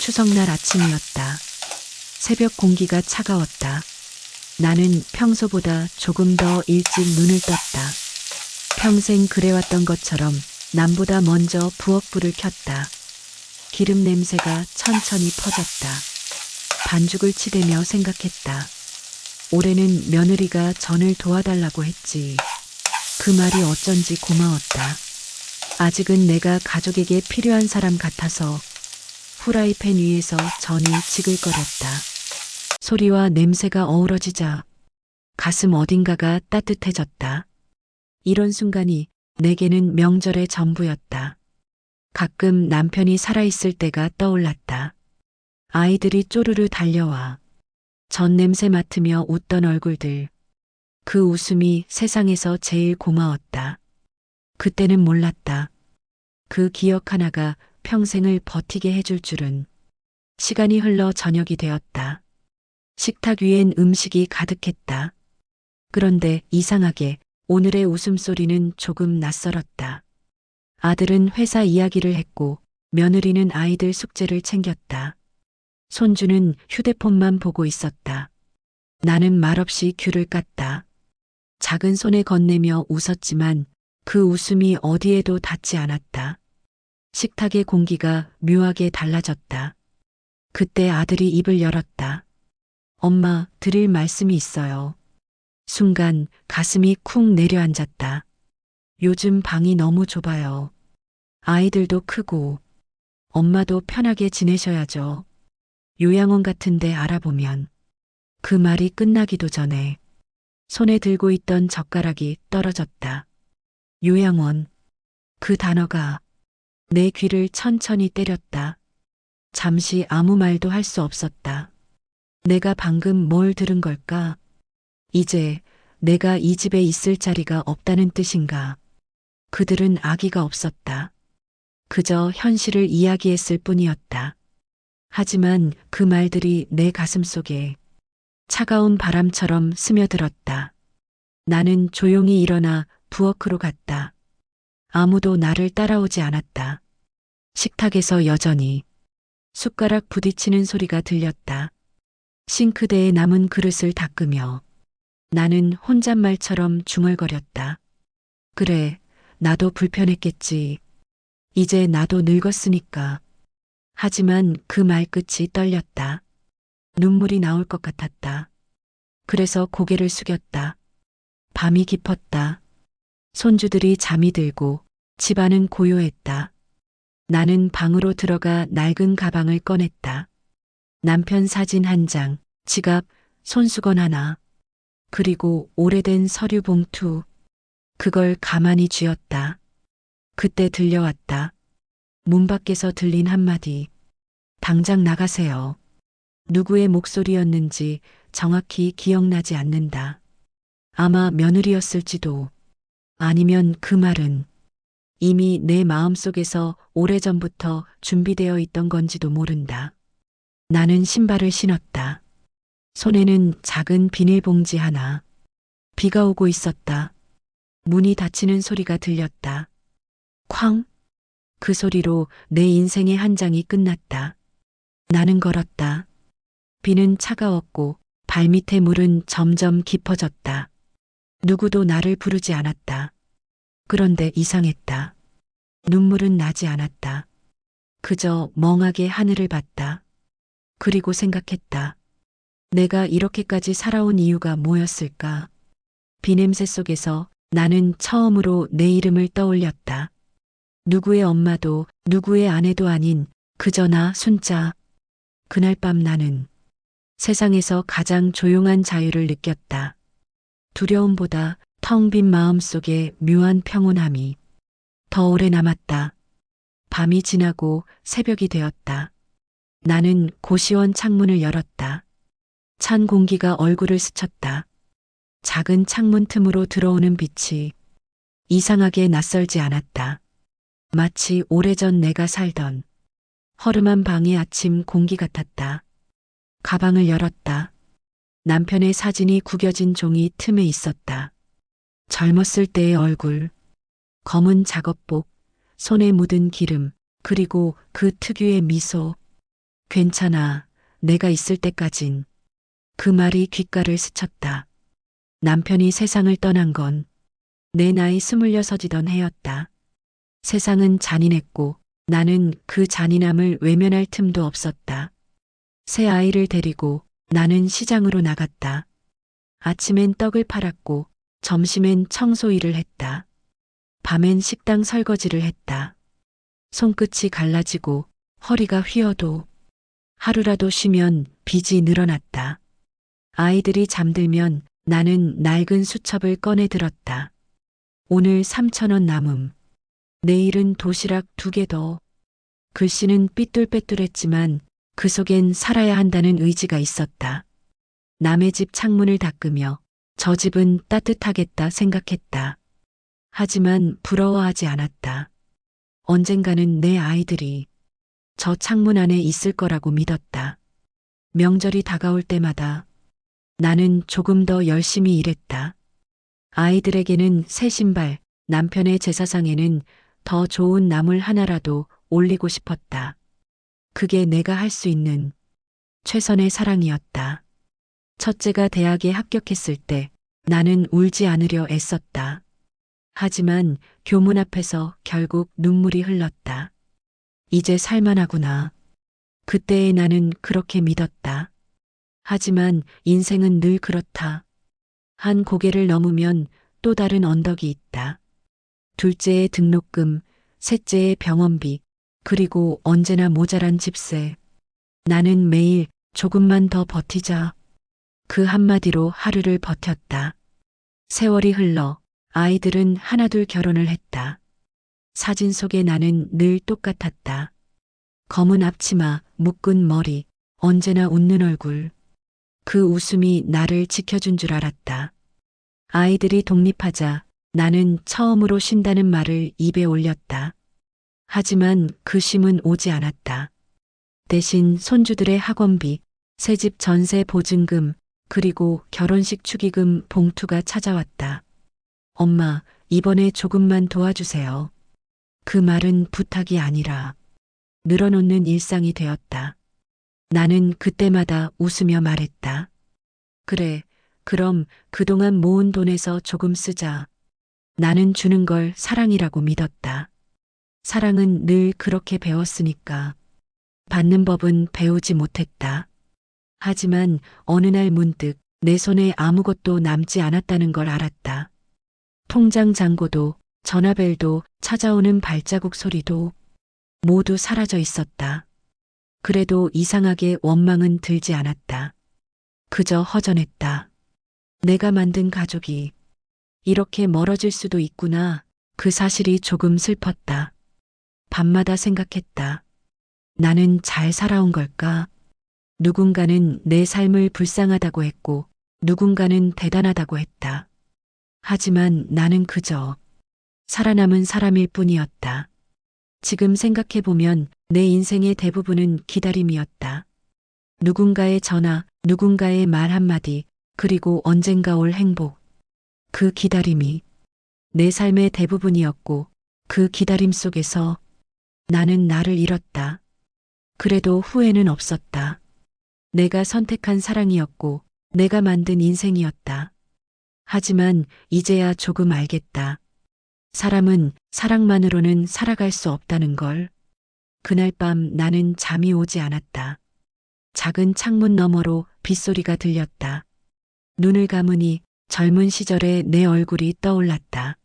추석날 아침이었다. 새벽 공기가 차가웠다. 나는 평소보다 조금 더 일찍 눈을 떴다. 평생 그래왔던 것처럼 남보다 먼저 부엌불을 켰다. 기름 냄새가 천천히 퍼졌다. 반죽을 치대며 생각했다. 올해는 며느리가 전을 도와달라고 했지. 그 말이 어쩐지 고마웠다. 아직은 내가 가족에게 필요한 사람 같아서 후라이팬 위에서 전이 지글거렸다. 소리와 냄새가 어우러지자 가슴 어딘가가 따뜻해졌다. 이런 순간이 내게는 명절의 전부였다. 가끔 남편이 살아있을 때가 떠올랐다. 아이들이 쪼르르 달려와 전 냄새 맡으며 웃던 얼굴들. 그 웃음이 세상에서 제일 고마웠다. 그때는 몰랐다. 그 기억 하나가 평생을 버티게 해줄 줄은. 시간이 흘러 저녁이 되었다. 식탁 위엔 음식이 가득했다. 그런데 이상하게 오늘의 웃음소리는 조금 낯설었다. 아들은 회사 이야기를 했고 며느리는 아이들 숙제를 챙겼다. 손주는 휴대폰만 보고 있었다. 나는 말없이 귤을 깠다. 작은 손에 건네며 웃었지만 그 웃음이 어디에도 닿지 않았다. 식탁의 공기가 묘하게 달라졌다. 그때 아들이 입을 열었다. 엄마, 드릴 말씀이 있어요. 순간 가슴이 쿵 내려앉았다. 요즘 방이 너무 좁아요. 아이들도 크고 엄마도 편하게 지내셔야죠. 요양원 같은데 알아보면. 그 말이 끝나기도 전에 손에 들고 있던 젓가락이 떨어졌다. 요양원. 그 단어가 내 귀를 천천히 때렸다. 잠시 아무 말도 할 수 없었다. 내가 방금 뭘 들은 걸까? 이제 내가 이 집에 있을 자리가 없다는 뜻인가? 그들은 아기가 없었다. 그저 현실을 이야기했을 뿐이었다. 하지만 그 말들이 내 가슴 속에 차가운 바람처럼 스며들었다. 나는 조용히 일어나 부엌으로 갔다. 아무도 나를 따라오지 않았다. 식탁에서 여전히 숟가락 부딪히는 소리가 들렸다. 싱크대에 남은 그릇을 닦으며 나는 혼잣말처럼 중얼거렸다. 그래, 나도 불편했겠지. 이제 나도 늙었으니까. 하지만 그 말끝이 떨렸다. 눈물이 나올 것 같았다. 그래서 고개를 숙였다. 밤이 깊었다. 손주들이 잠이 들고 집안은 고요했다. 나는 방으로 들어가 낡은 가방을 꺼냈다. 남편 사진 한 장, 지갑, 손수건 하나, 그리고 오래된 서류 봉투. 그걸 가만히 쥐었다. 그때 들려왔다. 문 밖에서 들린 한마디. 당장 나가세요. 누구의 목소리였는지 정확히 기억나지 않는다. 아마 며느리였을지도. 아니면 그 말은 이미 내 마음속에서 오래전부터 준비되어 있던 건지도 모른다. 나는 신발을 신었다. 손에는 작은 비닐봉지 하나. 비가 오고 있었다. 문이 닫히는 소리가 들렸다. 쾅! 그 소리로 내 인생의 한 장이 끝났다. 나는 걸었다. 비는 차가웠고 발밑의 물은 점점 깊어졌다. 누구도 나를 부르지 않았다. 그런데 이상했다. 눈물은 나지 않았다. 그저 멍하게 하늘을 봤다. 그리고 생각했다. 내가 이렇게까지 살아온 이유가 뭐였을까? 비냄새 속에서 나는 처음으로 내 이름을 떠올렸다. 누구의 엄마도 누구의 아내도 아닌 그저 나 순자. 그날 밤 나는 세상에서 가장 조용한 자유를 느꼈다. 두려움보다 텅 빈 마음 속에 묘한 평온함이 더 오래 남았다. 밤이 지나고 새벽이 되었다. 나는 고시원 창문을 열었다. 찬 공기가 얼굴을 스쳤다. 작은 창문 틈으로 들어오는 빛이 이상하게 낯설지 않았다. 마치 오래전 내가 살던 허름한 방의 아침 공기 같았다. 가방을 열었다. 남편의 사진이 구겨진 종이 틈에 있었다. 젊었을 때의 얼굴, 검은 작업복, 손에 묻은 기름, 그리고 그 특유의 미소. 괜찮아. 내가 있을 때까진. 그 말이 귓가를 스쳤다. 남편이 세상을 떠난 건 내 나이 26이던 해였다. 세상은 잔인했고 나는 그 잔인함을 외면할 틈도 없었다. 새 아이를 데리고 나는 시장으로 나갔다. 아침엔 떡을 팔았고 점심엔 청소 일을 했다. 밤엔 식당 설거지를 했다. 손끝이 갈라지고 허리가 휘어도 하루라도 쉬면 빚이 늘어났다. 아이들이 잠들면 나는 낡은 수첩을 꺼내 들었다. 오늘 3,000원 남음. 내일은 도시락 2개 더. 글씨는 삐뚤빼뚤했지만 그 속엔 살아야 한다는 의지가 있었다. 남의 집 창문을 닦으며 저 집은 따뜻하겠다 생각했다. 하지만 부러워하지 않았다. 언젠가는 내 아이들이 저 창문 안에 있을 거라고 믿었다. 명절이 다가올 때마다 나는 조금 더 열심히 일했다. 아이들에게는 새 신발, 남편의 제사상에는 더 좋은 나물 하나라도 올리고 싶었다. 그게 내가 할 수 있는 최선의 사랑이었다. 첫째가 대학에 합격했을 때 나는 울지 않으려 애썼다. 하지만 교문 앞에서 결국 눈물이 흘렀다. 이제 살만하구나. 그때의 나는 그렇게 믿었다. 하지만 인생은 늘 그렇다. 한 고개를 넘으면 또 다른 언덕이 있다. 둘째의 등록금, 셋째의 병원비, 그리고 언제나 모자란 집세. 나는 매일 조금만 더 버티자. 그 한마디로 하루를 버텼다. 세월이 흘러 아이들은 하나둘 결혼을 했다. 사진 속의 나는 늘 똑같았다. 검은 앞치마, 묶은 머리, 언제나 웃는 얼굴. 그 웃음이 나를 지켜준 줄 알았다. 아이들이 독립하자 나는 처음으로 쉰다는 말을 입에 올렸다. 하지만 그 쉼은 오지 않았다. 대신 손주들의 학원비, 새집 전세 보증금, 그리고 결혼식 축의금 봉투가 찾아왔다. 엄마, 이번에 조금만 도와주세요. 그 말은 부탁이 아니라 늘어놓는 일상이 되었다. 나는 그때마다 웃으며 말했다. 그래, 그럼 그동안 모은 돈에서 조금 쓰자. 나는 주는 걸 사랑이라고 믿었다. 사랑은 늘 그렇게 배웠으니까. 받는 법은 배우지 못했다. 하지만 어느 날 문득 내 손에 아무것도 남지 않았다는 걸 알았다. 통장 잔고도 전화벨도 찾아오는 발자국 소리도 모두 사라져 있었다. 그래도 이상하게 원망은 들지 않았다. 그저 허전했다. 내가 만든 가족이 이렇게 멀어질 수도 있구나. 그 사실이 조금 슬펐다. 밤마다 생각했다. 나는 잘 살아온 걸까? 누군가는 내 삶을 불쌍하다고 했고 누군가는 대단하다고 했다. 하지만 나는 그저 살아남은 사람일 뿐이었다. 지금 생각해보면 내 인생의 대부분은 기다림이었다. 누군가의 전화, 누군가의 말 한마디, 그리고 언젠가 올 행복. 그 기다림이 내 삶의 대부분이었고 그 기다림 속에서 나는 나를 잃었다. 그래도 후회는 없었다. 내가 선택한 사랑이었고 내가 만든 인생이었다. 하지만 이제야 조금 알겠다. 사람은 사랑만으로는 살아갈 수 없다는 걸. 그날 밤 나는 잠이 오지 않았다. 작은 창문 너머로 빗소리가 들렸다. 눈을 감으니 젊은 시절의 내 얼굴이 떠올랐다.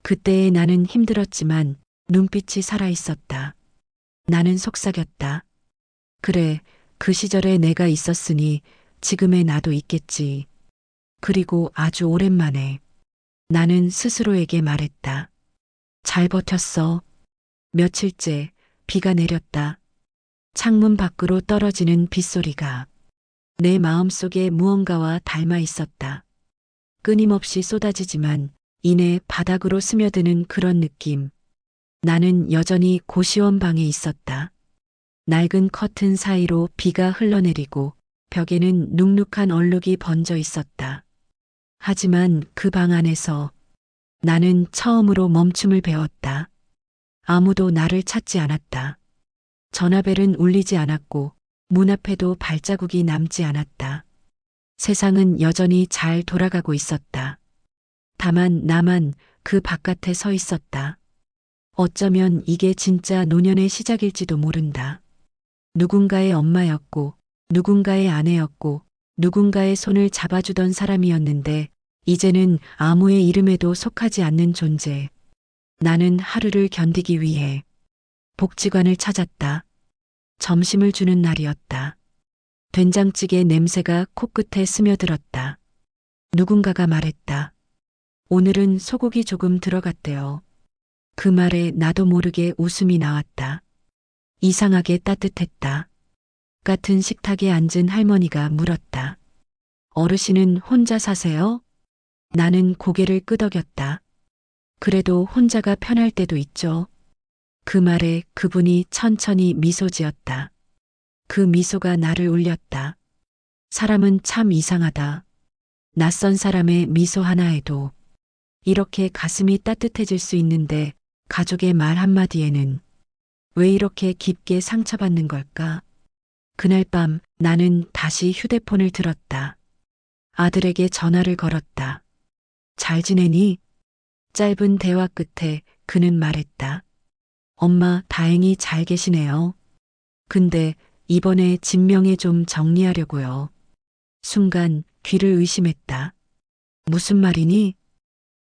그때의 나는 힘들었지만 눈빛이 살아있었다. 나는 속삭였다. 그래, 그 시절에 내가 있었으니 지금의 나도 있겠지. 그리고 아주 오랜만에 나는 스스로에게 말했다. 잘 버텼어. 며칠째 비가 내렸다. 창문 밖으로 떨어지는 빗소리가 내 마음속에 무언가와 닮아 있었다. 끊임없이 쏟아지지만 이내 바닥으로 스며드는 그런 느낌. 나는 여전히 고시원 방에 있었다. 낡은 커튼 사이로 비가 흘러내리고 벽에는 눅눅한 얼룩이 번져 있었다. 하지만 그 방 안에서 나는 처음으로 멈춤을 배웠다. 아무도 나를 찾지 않았다. 전화벨은 울리지 않았고 문 앞에도 발자국이 남지 않았다. 세상은 여전히 잘 돌아가고 있었다. 다만 나만 그 바깥에 서 있었다. 어쩌면 이게 진짜 노년의 시작일지도 모른다. 누군가의 엄마였고, 누군가의 아내였고, 누군가의 손을 잡아주던 사람이었는데, 이제는 아무의 이름에도 속하지 않는 존재. 나는 하루를 견디기 위해 복지관을 찾았다. 점심을 주는 날이었다. 된장찌개 냄새가 코끝에 스며들었다. 누군가가 말했다. 오늘은 소고기 조금 들어갔대요. 그 말에 나도 모르게 웃음이 나왔다. 이상하게 따뜻했다. 같은 식탁에 앉은 할머니가 물었다. 어르신은 혼자 사세요? 나는 고개를 끄덕였다. 그래도 혼자가 편할 때도 있죠. 그 말에 그분이 천천히 미소 지었다. 그 미소가 나를 울렸다. 사람은 참 이상하다. 낯선 사람의 미소 하나에도 이렇게 가슴이 따뜻해질 수 있는데 가족의 말 한마디에는 왜 이렇게 깊게 상처받는 걸까? 그날 밤 나는 다시 휴대폰을 들었다. 아들에게 전화를 걸었다. 잘 지내니? 짧은 대화 끝에 그는 말했다. 엄마 다행히 잘 계시네요. 근데 이번에 진명에 좀 정리하려고요. 순간 귀를 의심했다. 무슨 말이니?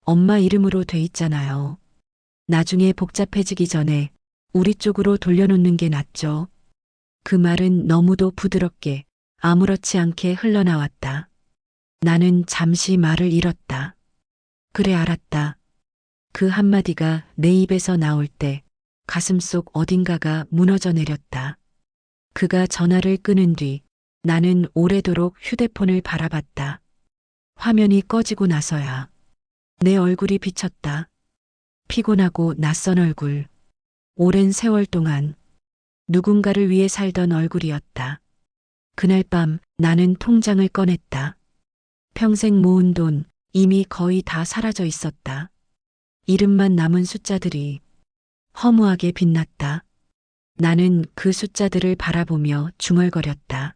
엄마 이름으로 돼 있잖아요. 나중에 복잡해지기 전에 우리 쪽으로 돌려놓는 게 낫죠. 그 말은 너무도 부드럽게 아무렇지 않게 흘러나왔다. 나는 잠시 말을 잃었다. 그래 알았다. 그 한마디가 내 입에서 나올 때 가슴속 어딘가가 무너져 내렸다. 그가 전화를 끊은 뒤 나는 오래도록 휴대폰을 바라봤다. 화면이 꺼지고 나서야 내 얼굴이 비쳤다. 피곤하고 낯선 얼굴. 오랜 세월 동안 누군가를 위해 살던 얼굴이었다. 그날 밤 나는 통장을 꺼냈다. 평생 모은 돈 이미 거의 다 사라져 있었다. 이름만 남은 숫자들이 허무하게 빛났다. 나는 그 숫자들을 바라보며 중얼거렸다.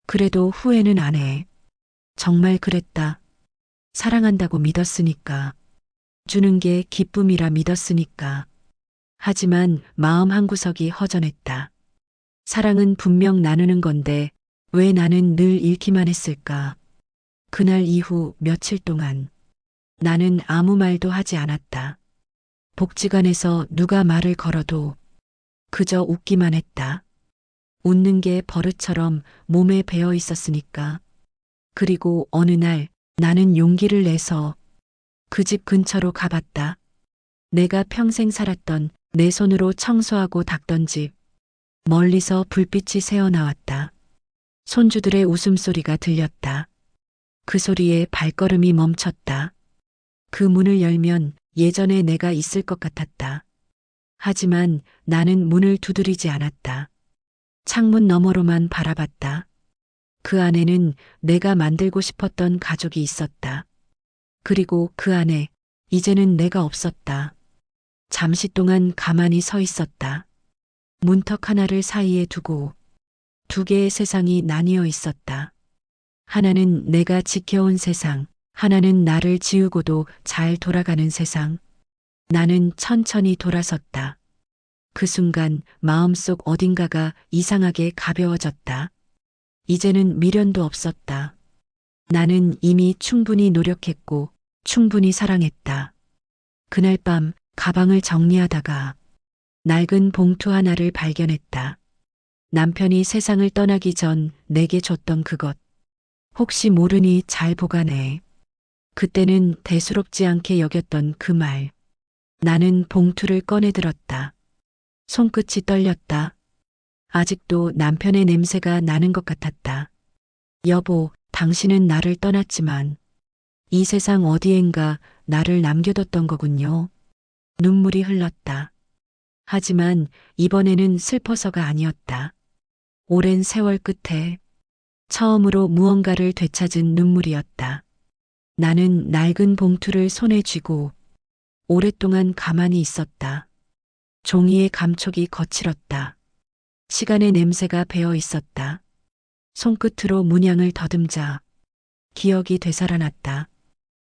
그래도 후회는 안 해. 정말 그랬다. 사랑한다고 믿었으니까. 주는 게 기쁨이라 믿었으니까. 하지만 마음 한구석이 허전했다. 사랑은 분명 나누는 건데 왜 나는 늘 잃기만 했을까? 그날 이후 며칠 동안 나는 아무 말도 하지 않았다. 복지관에서 누가 말을 걸어도 그저 웃기만 했다. 웃는 게 버릇처럼 몸에 배어 있었으니까. 그리고 어느 날 나는 용기를 내서 그 집 근처로 가봤다. 내가 평생 살았던 내 손으로 청소하고 닦던 집. 멀리서 불빛이 새어나왔다. 손주들의 웃음소리가 들렸다. 그 소리에 발걸음이 멈췄다. 그 문을 열면 예전에 내가 있을 것 같았다. 하지만 나는 문을 두드리지 않았다. 창문 너머로만 바라봤다. 그 안에는 내가 만들고 싶었던 가족이 있었다. 그리고 그 안에 이제는 내가 없었다. 잠시 동안 가만히 서 있었다. 문턱 하나를 사이에 두고 두 개의 세상이 나뉘어 있었다. 하나는 내가 지켜온 세상, 하나는 나를 지우고도 잘 돌아가는 세상. 나는 천천히 돌아섰다. 그 순간 마음속 어딘가가 이상하게 가벼워졌다. 이제는 미련도 없었다. 나는 이미 충분히 노력했고 충분히 사랑했다. 그날 밤 가방을 정리하다가 낡은 봉투 하나를 발견했다. 남편이 세상을 떠나기 전 내게 줬던 그것. 혹시 모르니 잘 보관해. 그때는 대수롭지 않게 여겼던 그 말. 나는 봉투를 꺼내들었다. 손끝이 떨렸다. 아직도 남편의 냄새가 나는 것 같았다. 여보, 당신은 나를 떠났지만 이 세상 어디엔가 나를 남겨뒀던 거군요. 눈물이 흘렀다. 하지만 이번에는 슬퍼서가 아니었다. 오랜 세월 끝에 처음으로 무언가를 되찾은 눈물이었다. 나는 낡은 봉투를 손에 쥐고 오랫동안 가만히 있었다. 종이의 감촉이 거칠었다. 시간의 냄새가 배어 있었다. 손끝으로 문양을 더듬자 기억이 되살아났다.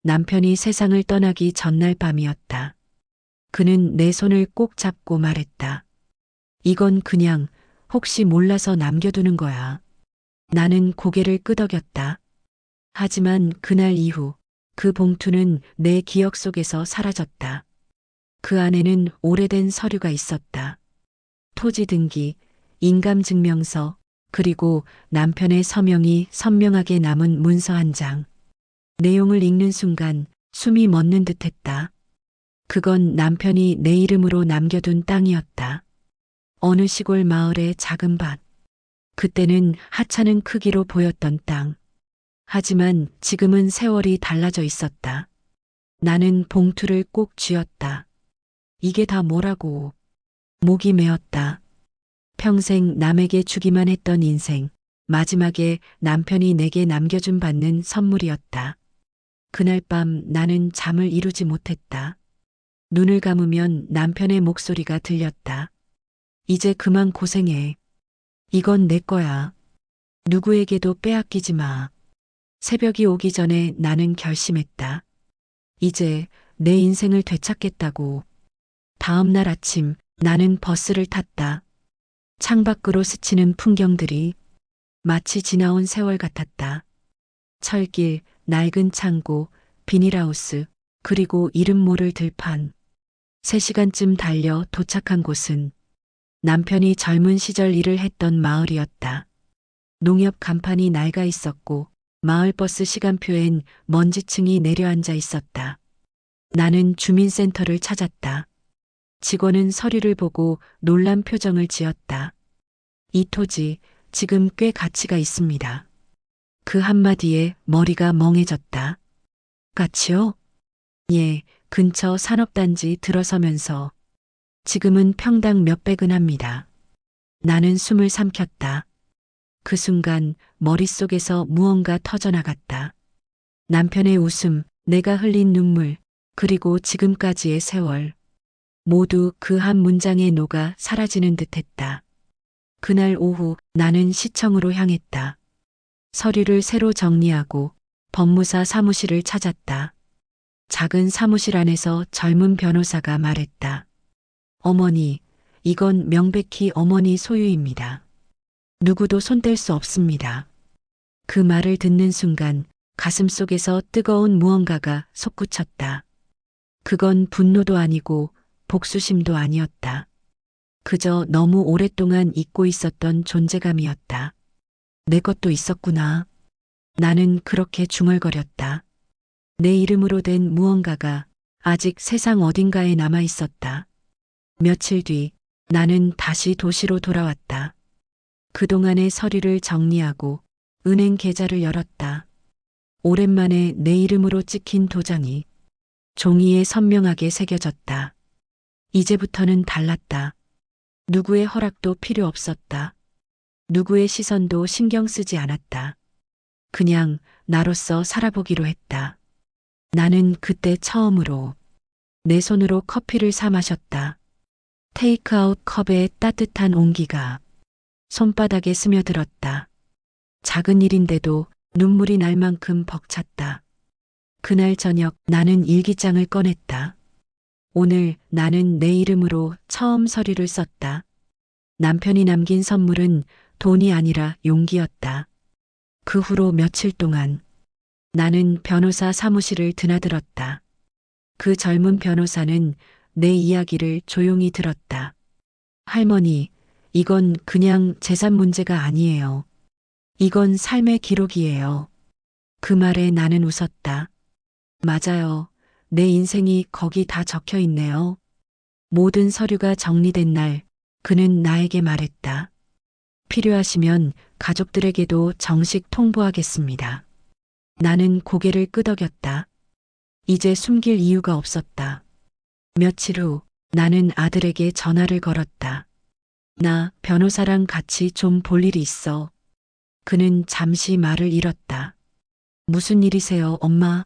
남편이 세상을 떠나기 전날 밤이었다. 그는 내 손을 꼭 잡고 말했다. 이건 그냥 혹시 몰라서 남겨두는 거야. 나는 고개를 끄덕였다. 하지만 그날 이후 그 봉투는 내 기억 속에서 사라졌다. 그 안에는 오래된 서류가 있었다. 토지 등기, 인감증명서, 그리고 남편의 서명이 선명하게 남은 문서 한 장. 내용을 읽는 순간 숨이 멎는 듯했다. 그건 남편이 내 이름으로 남겨둔 땅이었다. 어느 시골 마을의 작은 밭. 그때는 하찮은 크기로 보였던 땅. 하지만 지금은 세월이 달라져 있었다. 나는 봉투를 꼭 쥐었다. 이게 다 뭐라고. 목이 메었다. 평생 남에게 주기만 했던 인생. 마지막에 남편이 내게 남겨준 받는 선물이었다. 그날 밤 나는 잠을 이루지 못했다. 눈을 감으면 남편의 목소리가 들렸다. 이제 그만 고생해. 이건 내 거야. 누구에게도 빼앗기지 마. 새벽이 오기 전에 나는 결심했다. 이제 내 인생을 되찾겠다고. 다음 날 아침 나는 버스를 탔다. 창밖으로 스치는 풍경들이 마치 지나온 세월 같았다. 철길, 낡은 창고, 비닐하우스, 그리고 이름 모를 들판. 3시간쯤 달려 도착한 곳은 남편이 젊은 시절 일을 했던 마을이었다. 농협 간판이 낡아 있었고 마을버스 시간표엔 먼지층이 내려앉아 있었다. 나는 주민센터를 찾았다. 직원은 서류를 보고 놀란 표정을 지었다. 이 토지 지금 꽤 가치가 있습니다. 그 한마디에 머리가 멍해졌다. 가치요? 예, 근처 산업단지 들어서면서 지금은 평당 몇백은 합니다. 나는 숨을 삼켰다. 그 순간 머릿속에서 무언가 터져나갔다. 남편의 웃음, 내가 흘린 눈물, 그리고 지금까지의 세월. 모두 그 한 문장에 녹아 사라지는 듯했다. 그날 오후 나는 시청으로 향했다. 서류를 새로 정리하고 법무사 사무실을 찾았다. 작은 사무실 안에서 젊은 변호사가 말했다. 어머니, 이건 명백히 어머니 소유입니다. 누구도 손댈 수 없습니다. 그 말을 듣는 순간 가슴 속에서 뜨거운 무언가가 솟구쳤다. 그건 분노도 아니고 복수심도 아니었다. 그저 너무 오랫동안 잊고 있었던 존재감이었다. 내 것도 있었구나. 나는 그렇게 중얼거렸다. 내 이름으로 된 무언가가 아직 세상 어딘가에 남아 있었다. 며칠 뒤 나는 다시 도시로 돌아왔다. 그동안의 서류를 정리하고 은행 계좌를 열었다. 오랜만에 내 이름으로 찍힌 도장이 종이에 선명하게 새겨졌다. 이제부터는 달랐다. 누구의 허락도 필요 없었다. 누구의 시선도 신경 쓰지 않았다. 그냥 나로서 살아보기로 했다. 나는 그때 처음으로 내 손으로 커피를 사 마셨다. 테이크아웃 컵의 따뜻한 온기가 손바닥에 스며들었다. 작은 일인데도 눈물이 날 만큼 벅찼다. 그날 저녁 나는 일기장을 꺼냈다. 오늘 나는 내 이름으로 처음 서류를 썼다. 남편이 남긴 선물은 돈이 아니라 용기였다. 그 후로 며칠 동안 나는 변호사 사무실을 드나들었다. 그 젊은 변호사는 내 이야기를 조용히 들었다. 할머니, 이건 그냥 재산 문제가 아니에요. 이건 삶의 기록이에요. 그 말에 나는 웃었다. 맞아요. 내 인생이 거기 다 적혀 있네요. 모든 서류가 정리된 날, 그는 나에게 말했다. 필요하시면 가족들에게도 정식 통보하겠습니다. 나는 고개를 끄덕였다. 이제 숨길 이유가 없었다. 며칠 후 나는 아들에게 전화를 걸었다. 나 변호사랑 같이 좀 볼 일이 있어. 그는 잠시 말을 잃었다. 무슨 일이세요, 엄마?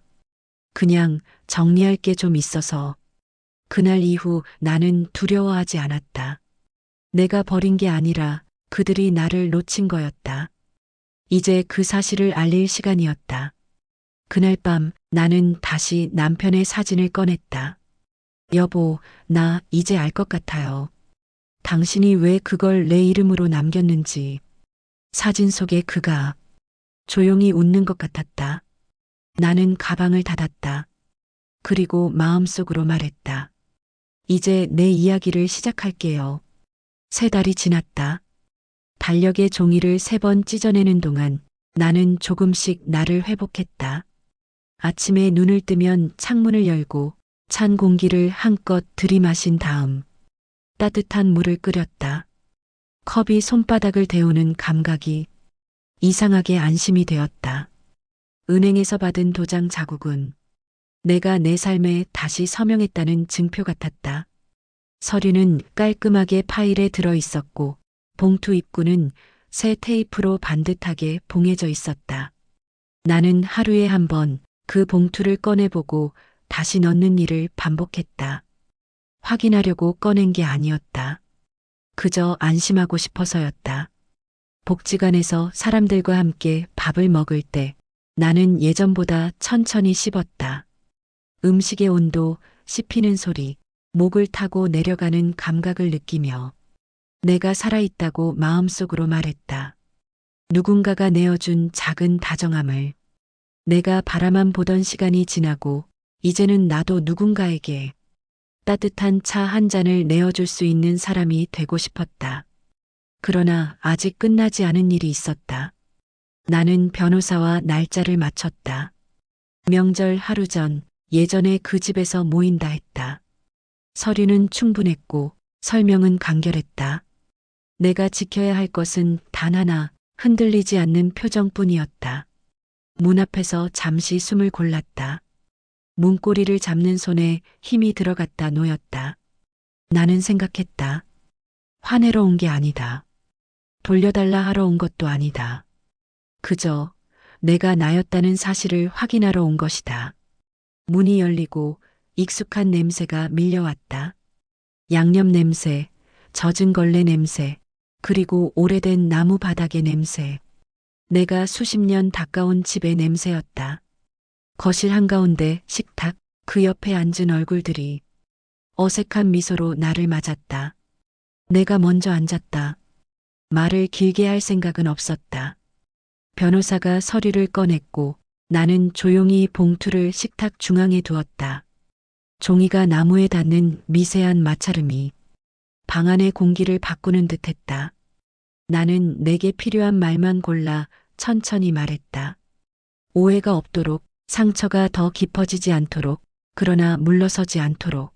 그냥 정리할 게 좀 있어서. 그날 이후 나는 두려워하지 않았다. 내가 버린 게 아니라 그들이 나를 놓친 거였다. 이제 그 사실을 알릴 시간이었다. 그날 밤 나는 다시 남편의 사진을 꺼냈다. 여보, 나 이제 알 것 같아요. 당신이 왜 그걸 내 이름으로 남겼는지. 사진 속의 그가 조용히 웃는 것 같았다. 나는 가방을 닫았다. 그리고 마음속으로 말했다. 이제 내 이야기를 시작할게요. 3달이 지났다. 달력의 종이를 3번 찢어내는 동안 나는 조금씩 나를 회복했다. 아침에 눈을 뜨면 창문을 열고 찬 공기를 한껏 들이마신 다음 따뜻한 물을 끓였다. 컵이 손바닥을 데우는 감각이 이상하게 안심이 되었다. 은행에서 받은 도장 자국은 내가 내 삶에 다시 서명했다는 증표 같았다. 서류는 깔끔하게 파일에 들어 있었고 봉투 입구는 새 테이프로 반듯하게 봉해져 있었다. 나는 하루에 한 번 그 봉투를 꺼내보고 다시 넣는 일을 반복했다. 확인하려고 꺼낸 게 아니었다. 그저 안심하고 싶어서였다. 복지관에서 사람들과 함께 밥을 먹을 때 나는 예전보다 천천히 씹었다. 음식의 온도, 씹히는 소리, 목을 타고 내려가는 감각을 느끼며 내가 살아있다고 마음속으로 말했다. 누군가가 내어준 작은 다정함을 내가 바라만 보던 시간이 지나고 이제는 나도 누군가에게 따뜻한 차 한 잔을 내어줄 수 있는 사람이 되고 싶었다. 그러나 아직 끝나지 않은 일이 있었다. 나는 변호사와 날짜를 맞췄다. 명절 하루 전 예전에 그 집에서 모인다 했다. 서류는 충분했고 설명은 간결했다. 내가 지켜야 할 것은 단 하나, 흔들리지 않는 표정뿐이었다. 문 앞에서 잠시 숨을 골랐다. 문고리를 잡는 손에 힘이 들어갔다 놓였다. 나는 생각했다. 화내러 온 게 아니다. 돌려달라 하러 온 것도 아니다. 그저 내가 나였다는 사실을 확인하러 온 것이다. 문이 열리고 익숙한 냄새가 밀려왔다. 양념 냄새, 젖은 걸레 냄새, 그리고 오래된 나무 바닥의 냄새. 내가 수십 년 가까운 집의 냄새였다. 거실 한가운데 식탁, 그 옆에 앉은 얼굴들이 어색한 미소로 나를 맞았다. 내가 먼저 앉았다. 말을 길게 할 생각은 없었다. 변호사가 서류를 꺼냈고 나는 조용히 봉투를 식탁 중앙에 두었다. 종이가 나무에 닿는 미세한 마찰음이 방 안의 공기를 바꾸는 듯했다. 나는 내게 필요한 말만 골라 천천히 말했다. 오해가 없도록, 상처가 더 깊어지지 않도록, 그러나 물러서지 않도록.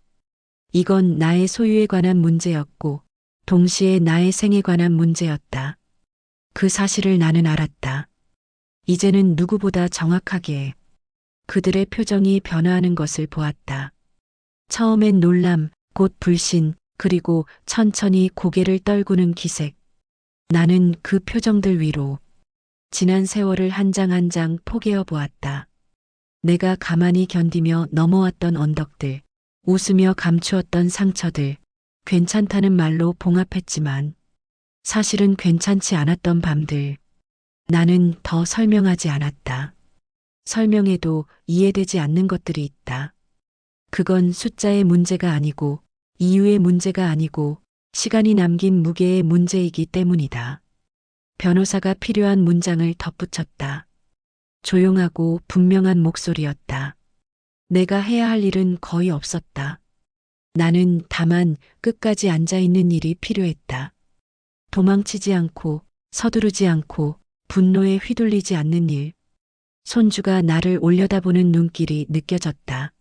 이건 나의 소유에 관한 문제였고 동시에 나의 생에 관한 문제였다. 그 사실을 나는 알았다. 이제는 누구보다 정확하게 그들의 표정이 변화하는 것을 보았다. 처음엔 놀람, 곧 불신, 그리고 천천히 고개를 떨구는 기색. 나는 그 표정들 위로 지난 세월을 한 장 한 장 포개어 보았다. 내가 가만히 견디며 넘어왔던 언덕들, 웃으며 감추었던 상처들, 괜찮다는 말로 봉합했지만 사실은 괜찮지 않았던 밤들. 나는 더 설명하지 않았다. 설명해도 이해되지 않는 것들이 있다. 그건 숫자의 문제가 아니고 이유의 문제가 아니고 시간이 남긴 무게의 문제이기 때문이다. 변호사가 필요한 문장을 덧붙였다. 조용하고 분명한 목소리였다. 내가 해야 할 일은 거의 없었다. 나는 다만 끝까지 앉아있는 일이 필요했다. 도망치지 않고 서두르지 않고 분노에 휘둘리지 않는 일. 손주가 나를 올려다보는 눈길이 느껴졌다.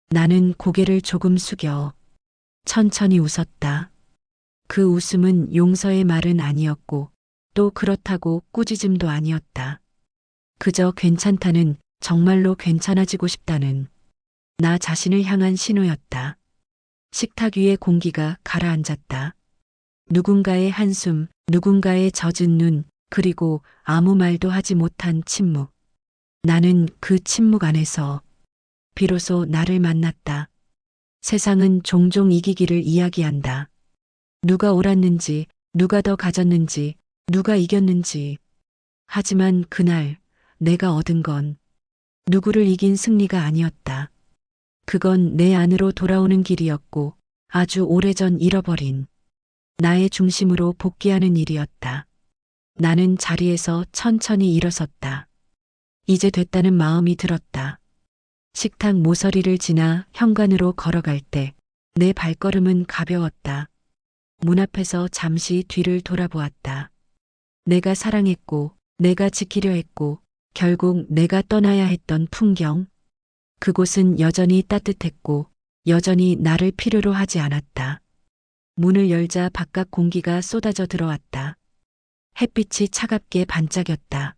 나는 고개를 조금 숙여 천천히 웃었다. 그 웃음은 용서의 말은 아니었고 또 그렇다고 꾸짖음도 아니었다. 그저 괜찮다는, 정말로 괜찮아지고 싶다는 나 자신을 향한 신호였다. 식탁 위의 공기가 가라앉았다. 누군가의 한숨, 누군가의 젖은 눈, 그리고 아무 말도 하지 못한 침묵. 나는 그 침묵 안에서 비로소 나를 만났다. 세상은 종종 이기기를 이야기한다. 누가 옳았는지, 누가 더 가졌는지, 누가 이겼는지. 하지만 그날 내가 얻은 건 누구를 이긴 승리가 아니었다. 그건 내 안으로 돌아오는 길이었고 아주 오래전 잃어버린 나의 중심으로 복귀하는 일이었다. 나는 자리에서 천천히 일어섰다. 이제 됐다는 마음이 들었다. 식탁 모서리를 지나 현관으로 걸어갈 때 내 발걸음은 가벼웠다. 문 앞에서 잠시 뒤를 돌아보았다. 내가 사랑했고, 내가 지키려 했고, 결국 내가 떠나야 했던 풍경. 그곳은 여전히 따뜻했고, 여전히 나를 필요로 하지 않았다. 문을 열자 바깥 공기가 쏟아져 들어왔다. 햇빛이 차갑게 반짝였다.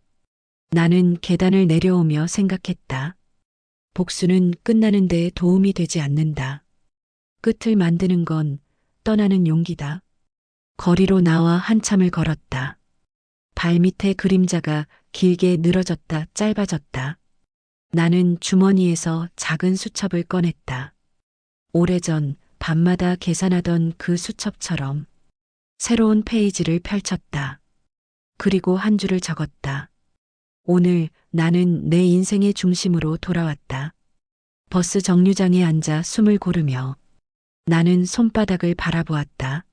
나는 계단을 내려오며 생각했다. 복수는 끝나는 데 도움이 되지 않는다. 끝을 만드는 건 떠나는 용기다. 거리로 나와 한참을 걸었다. 발밑에 그림자가 길게 늘어졌다 짧아졌다. 나는 주머니에서 작은 수첩을 꺼냈다. 오래전 밤마다 계산하던 그 수첩처럼 새로운 페이지를 펼쳤다. 그리고 한 줄을 적었다. 오늘 나는 내 인생의 중심으로 돌아왔다. 버스 정류장에 앉아 숨을 고르며 나는 손바닥을 바라보았다.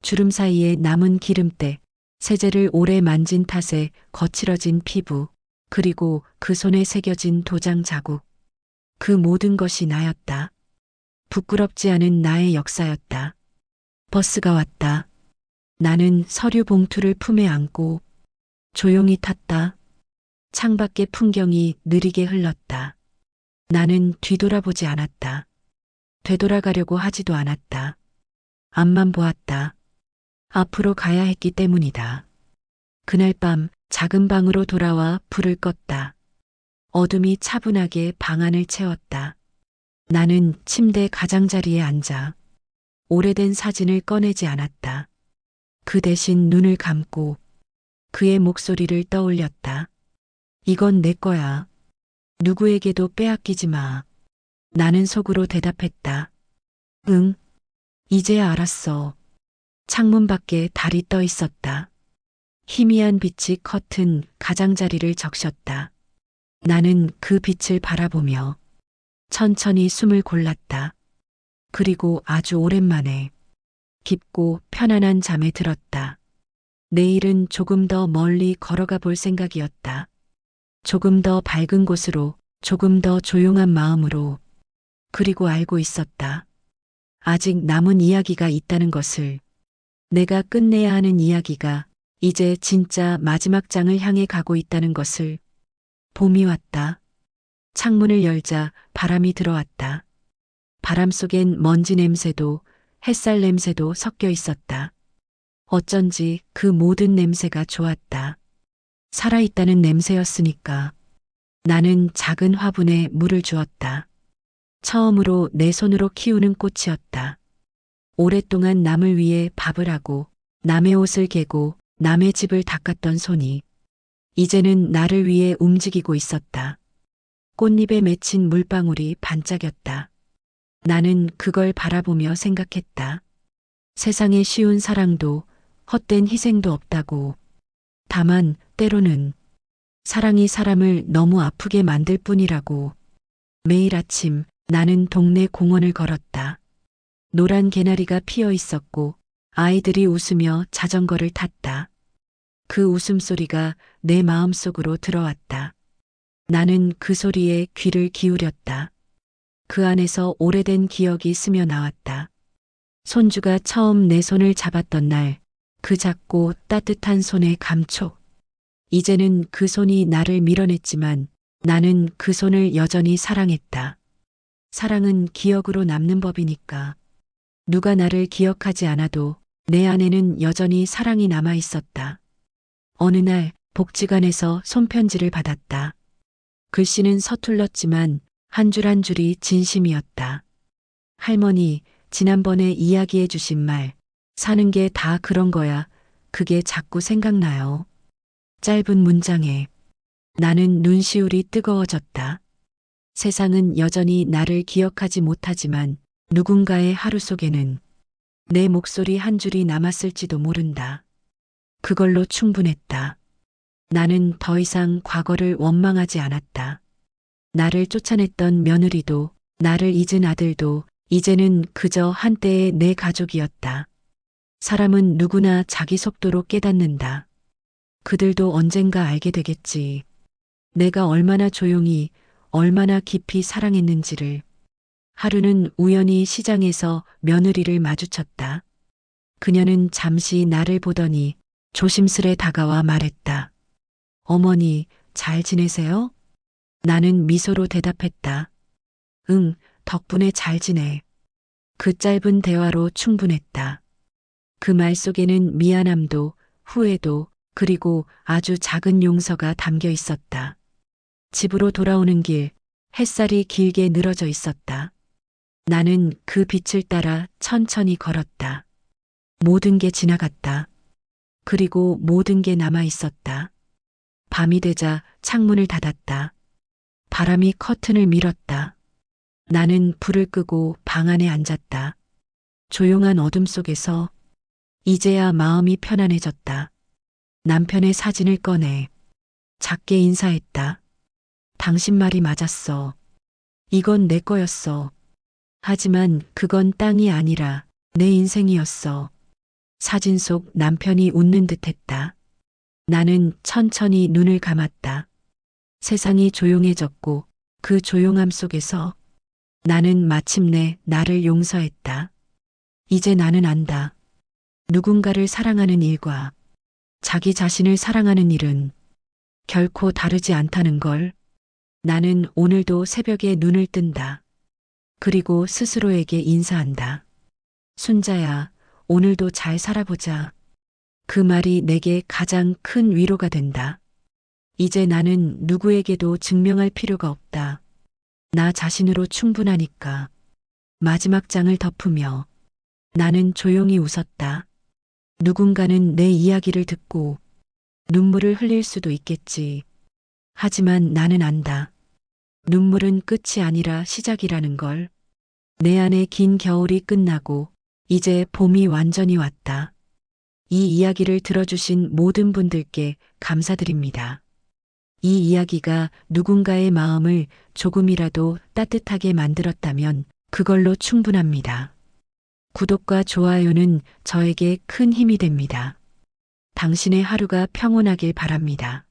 주름 사이에 남은 기름때, 세제를 오래 만진 탓에 거칠어진 피부, 그리고 그 손에 새겨진 도장 자국. 그 모든 것이 나였다. 부끄럽지 않은 나의 역사였다. 버스가 왔다. 나는 서류 봉투를 품에 안고 조용히 탔다. 창밖의 풍경이 느리게 흘렀다. 나는 뒤돌아보지 않았다. 되돌아가려고 하지도 않았다. 앞만 보았다. 앞으로 가야 했기 때문이다. 그날 밤 작은 방으로 돌아와 불을 껐다. 어둠이 차분하게 방 안을 채웠다. 나는 침대 가장자리에 앉아 오래된 사진을 꺼내지 않았다. 그 대신 눈을 감고 그의 목소리를 떠올렸다. 이건 내 거야. 누구에게도 빼앗기지 마. 나는 속으로 대답했다. 응, 이제야 알았어. 창문 밖에 달이 떠 있었다. 희미한 빛이 커튼 가장자리를 적셨다. 나는 그 빛을 바라보며 천천히 숨을 골랐다. 그리고 아주 오랜만에 깊고 편안한 잠에 들었다. 내일은 조금 더 멀리 걸어가 볼 생각이었다. 조금 더 밝은 곳으로, 조금 더 조용한 마음으로. 그리고 알고 있었다. 아직 남은 이야기가 있다는 것을. 내가 끝내야 하는 이야기가 이제 진짜 마지막 장을 향해 가고 있다는 것을. 봄이 왔다. 창문을 열자 바람이 들어왔다. 바람 속엔 먼지 냄새도 햇살 냄새도 섞여 있었다. 어쩐지 그 모든 냄새가 좋았다. 살아있다는 냄새였으니까. 나는 작은 화분에 물을 주었다. 처음으로 내 손으로 키우는 꽃이었다. 오랫동안 남을 위해 밥을 하고 남의 옷을 개고 남의 집을 닦았던 손이 이제는 나를 위해 움직이고 있었다. 꽃잎에 맺힌 물방울이 반짝였다. 나는 그걸 바라보며 생각했다. 세상에 쉬운 사랑도 헛된 희생도 없다고. 다만 때로는 사랑이 사람을 너무 아프게 만들 뿐이라고. 매일 아침 나는 동네 공원을 걸었다. 노란 개나리가 피어 있었고 아이들이 웃으며 자전거를 탔다. 그 웃음소리가 내 마음속으로 들어왔다. 나는 그 소리에 귀를 기울였다. 그 안에서 오래된 기억이 스며 나왔다. 손주가 처음 내 손을 잡았던 날, 그 작고 따뜻한 손의 감촉. 이제는 그 손이 나를 밀어냈지만 나는 그 손을 여전히 사랑했다. 사랑은 기억으로 남는 법이니까. 누가 나를 기억하지 않아도 내 안에는 여전히 사랑이 남아 있었다. 어느 날 복지관에서 손편지를 받았다. 글씨는 서툴렀지만 한 줄 한 줄이 진심이었다. 할머니, 지난번에 이야기해 주신 말, 사는 게 다 그런 거야. 그게 자꾸 생각나요. 짧은 문장에 나는 눈시울이 뜨거워졌다. 세상은 여전히 나를 기억하지 못하지만 누군가의 하루 속에는 내 목소리 한 줄이 남았을지도 모른다. 그걸로 충분했다. 나는 더 이상 과거를 원망하지 않았다. 나를 쫓아냈던 며느리도, 나를 잊은 아들도 이제는 그저 한때의 내 가족이었다. 사람은 누구나 자기 속도로 깨닫는다. 그들도 언젠가 알게 되겠지. 내가 얼마나 조용히, 얼마나 깊이 사랑했는지를. 하루는 우연히 시장에서 며느리를 마주쳤다. 그녀는 잠시 나를 보더니 조심스레 다가와 말했다. 어머니, 잘 지내세요? 나는 미소로 대답했다. 응, 덕분에 잘 지내. 그 짧은 대화로 충분했다. 그 말 속에는 미안함도, 후회도, 그리고 아주 작은 용서가 담겨 있었다. 집으로 돌아오는 길, 햇살이 길게 늘어져 있었다. 나는 그 빛을 따라 천천히 걸었다. 모든 게 지나갔다. 그리고 모든 게 남아 있었다. 밤이 되자 창문을 닫았다. 바람이 커튼을 밀었다. 나는 불을 끄고 방 안에 앉았다. 조용한 어둠 속에서 이제야 마음이 편안해졌다. 남편의 사진을 꺼내 작게 인사했다. 당신 말이 맞았어. 이건 내 거였어. 하지만 그건 땅이 아니라 내 인생이었어. 사진 속 남편이 웃는 듯 했다. 나는 천천히 눈을 감았다. 세상이 조용해졌고 그 조용함 속에서 나는 마침내 나를 용서했다. 이제 나는 안다. 누군가를 사랑하는 일과 자기 자신을 사랑하는 일은 결코 다르지 않다는 걸. 나는 오늘도 새벽에 눈을 뜬다. 그리고 스스로에게 인사한다. 순자야, 오늘도 잘 살아보자. 그 말이 내게 가장 큰 위로가 된다. 이제 나는 누구에게도 증명할 필요가 없다. 나 자신으로 충분하니까. 마지막 장을 덮으며 나는 조용히 웃었다. 누군가는 내 이야기를 듣고 눈물을 흘릴 수도 있겠지. 하지만 나는 안다. 눈물은 끝이 아니라 시작이라는 걸. 내 안에 긴 겨울이 끝나고 이제 봄이 완전히 왔다. 이 이야기를 들어주신 모든 분들께 감사드립니다. 이 이야기가 누군가의 마음을 조금이라도 따뜻하게 만들었다면 그걸로 충분합니다. 구독과 좋아요는 저에게 큰 힘이 됩니다. 당신의 하루가 평온하길 바랍니다.